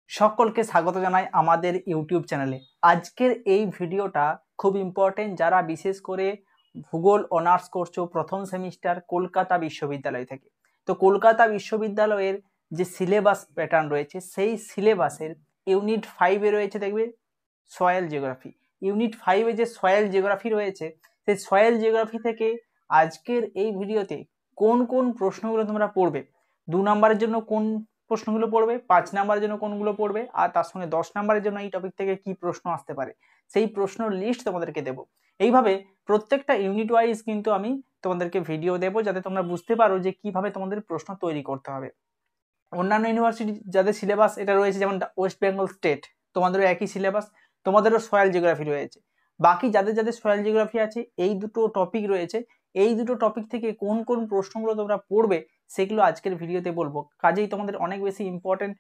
সকলকে স্বাগত জানাই আমাদের ইউটিউব চ্যানেলে। আজকের এই ভিডিওটা খুব ইম্পর্টেন্ট যারা বিশেষ করে ভূগোল অনার্স করছো প্রথম সেমিস্টার কলকাতা বিশ্ববিদ্যালয় থেকে। তো কলকাতা বিশ্ববিদ্যালয়ের যে সিলেবাস প্যাটার্ন রয়েছে সেই সিলেবাসের ইউনিট 5-এ রয়েছে দেখবে সয়েল জিওগ্রাফি। ইউনিট 5-এ যে সয়েল জিওগ্রাফি রয়েছে সেই সয়েল জিওগ্রাফি থেকে আজকের এই ভিডিওতে কোন কোন প্রশ্নগুলো তোমরা পড়বে, 2 নম্বরের জন্য কোন প্রশ্নগুলো পড়বে, 5 নম্বরের জন্য কোনগুলো পড়বে, আর তার সঙ্গে 10 নম্বরের জন্য এই টপিক থেকে কি প্রশ্ন আসতে পারে সেই প্রশ্নের লিস্ট তোমাদেরকে দেব। এইভাবে প্রত্যেকটা ইউনিট ওয়াইজ কিন্তু আমি তোমাদেরকে ভিডিও দেব যাতে তোমরা বুঝতে পারো যে কিভাবে তোমাদের প্রশ্ন তৈরি করতে হবে। অন্যান্য ইউনিভার্সিটি যাদের সিলেবাস এটা রয়েছে, যেমন ওয়েস্ট বেঙ্গল স্টেট, তোমাদেরও একই সিলেবাস, তোমাদেরও সয়েল জিওগ্রাফি রয়েছে। বাকি যাদের যাদের সয়েল জিওগ্রাফি আছে এই দুটো টপিক রয়েছে, এই দুটো টপিক থেকে কোন কোন প্রশ্নগুলো তোমরা পড়বে সেগুলো আজকের ভিডিওতে বলবো। কাজেই তোমাদের অনেক বেশি ইম্পর্টেন্ট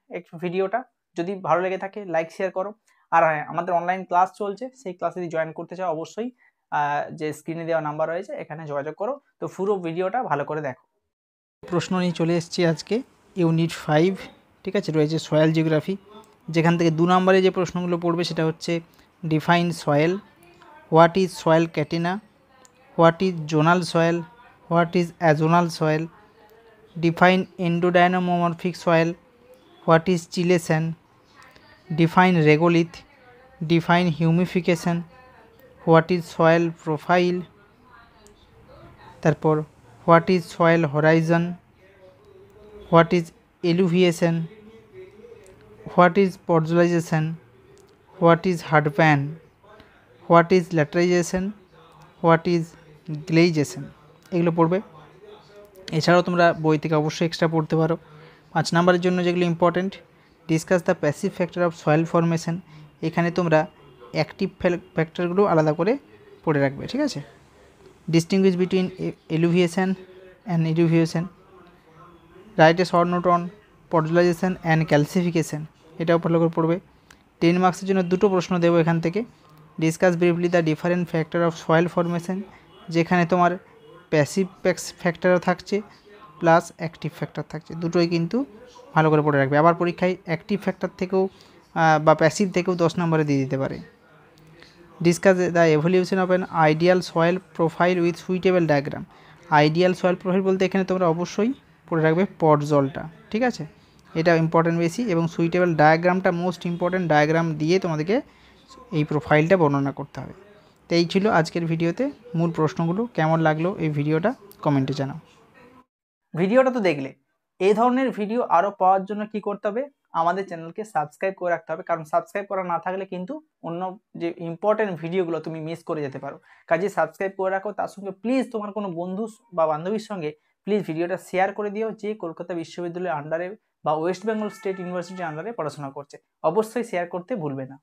ভিডিওটা। যদি ভালো লেগে থাকে লাইক শেয়ার করো। আর হ্যাঁ, আমাদের অনলাইন ক্লাস চলছে, সেই ক্লাসে যদি জয়েন করতে চাও অবশ্যই যে স্ক্রিনে দেওয়া নাম্বার রয়েছে এখানে যোগাযোগ করো। তো পুরো ভিডিওটা ভালো করে দেখো। প্রশ্ন নিয়ে চলে এসেছি আজকে ইউনিট 5, ঠিক আছে, রয়েছে সয়েল জিওগ্রাফি, যেখান থেকে 2 নম্বরে যে প্রশ্নগুলো পড়বে সেটা হচ্ছে define soil, what is soil catena, what is zonal soil, what is azonal soil, define endodynamomorphic soil, what is chelation, define regolith, define humification, what is soil profile, তারপর what is soil horizon, what is eluviation, what is podzolization, what is hardpan, what is laterization, what is gleization, এগুলো পড়বে। এছাড়াও তোমরা বই থেকে অবশ্যই extra পড়তে পারো। 5 নম্বরের জন্য যেগুলো important, discuss the passive factor of soil formation, এখানে তোমরা অ্যাক্টিভ ফ্যাক্টরগুলো আলাদা করে পড়ে রাখবে, ঠিক আছে। Distinguish between eluviation and illuviation, write a short note on podzolization and calcification, এটাও ভালো করে পড়বে। 10 মার্কসের জন্য 2টো প্রশ্ন দেবো এখান থেকে। Discuss briefly the different factor of soil formation, যেখানে তোমার প্যাসিভ ফ্যাক্টরও থাকছে প্লাস অ্যাক্টিভ ফ্যাক্টর থাকছে, দুটোই কিন্তু ভালো করে পড়ে রাখবে। আবার পরীক্ষায় অ্যাক্টিভ ফ্যাক্টর থেকেও বা প্যাসিভ থেকেও 10 নম্বরে দিয়ে দিতে পারে। Discuss the evolution of an ideal soil profile with suitable diagram, ideal soil profile বলতে এখানে তোমরা অবশ্যই পড়ে রাখবে পটজলটা, ঠিক আছে, এটা ইম্পর্টেন্ট বেশি। এবং সুইটেবল ডায়াগ্রামটা মোস্ট ইম্পর্টেন্ট, ডায়াগ্রাম দিয়ে তোমাদেরকে এই প্রোফাইলটা বর্ণনা করতে হবে। তো এই ছিল আজকের ভিডিওতে মূল প্রশ্নগুলো। কেমন লাগলো এই ভিডিওটা কমেন্টে জানাও। ভিডিওটা তো দেখলে, এই ধরনের ভিডিও আরও পাওয়ার জন্য কি করতে হবে, আমাদের চ্যানেলকে সাবস্ক্রাইব করে রাখতে হবে, কারণ সাবস্ক্রাইব করা না থাকলে কিন্তু অন্য যে ইম্পর্টেন্ট ভিডিওগুলো তুমি মিস করে যেতে পারো। কাজে সাবস্ক্রাইব করে রাখো, তার সঙ্গে প্লিজ তোমার কোনো বন্ধু বা বান্ধবীর সঙ্গে প্লিজ ভিডিওটা শেয়ার করে দিও যে কলকাতা বিশ্ববিদ্যালয়ের আন্ডারে বা ওয়েস্ট বেঙ্গল স্টেট ইউনিভার্সিটির আন্ডারে পড়াশোনা করছে। অবশ্যই শেয়ার করতে ভুলবে না।